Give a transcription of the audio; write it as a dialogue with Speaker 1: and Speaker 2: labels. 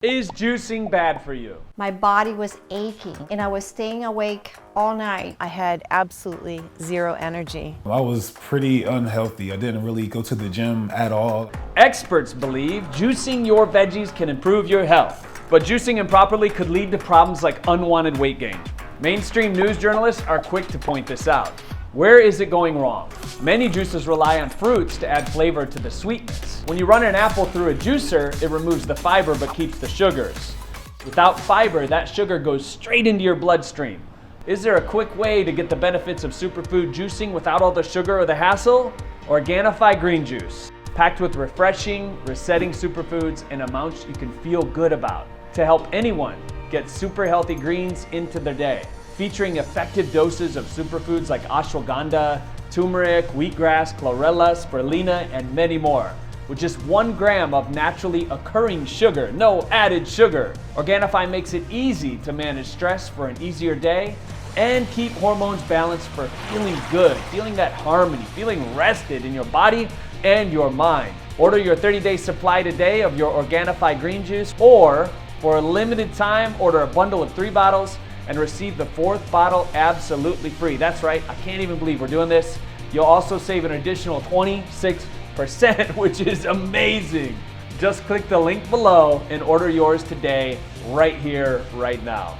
Speaker 1: Is juicing bad for you?
Speaker 2: My body was aching and I was staying awake all night.
Speaker 3: I had absolutely zero energy.
Speaker 4: I was pretty unhealthy. I didn't really go to the gym at all.
Speaker 1: Experts believe juicing your veggies can improve your health, but juicing improperly could lead to problems like unwanted weight gain. Mainstream news journalists are quick to point this out. Where is it going wrong? Many juices rely on fruits to add flavor to the sweetness. When you run an apple through a juicer, it removes the fiber but keeps the sugars. Without fiber, that sugar goes straight into your bloodstream. Is there a quick way to get the benefits of superfood juicing without all the sugar or the hassle? Organifi green juice, packed with refreshing, resetting superfoods in amounts you can feel good about to help anyone get super healthy greens into their day. Featuring effective doses of superfoods like ashwagandha, turmeric, wheatgrass, chlorella, spirulina, and many more. With just 1 gram of naturally occurring sugar, no added sugar. Organifi makes it easy to manage stress for an easier day and keep hormones balanced for feeling good, feeling that harmony, feeling rested in your body and your mind. Order your 30-day supply today of your Organifi green juice, or for a limited time, order a bundle of 3 bottles and receive the 4th bottle absolutely free. That's right, I can't even believe we're doing this. You'll also save an additional 26%, which is amazing. Just click the link below and order yours today, right here, right now.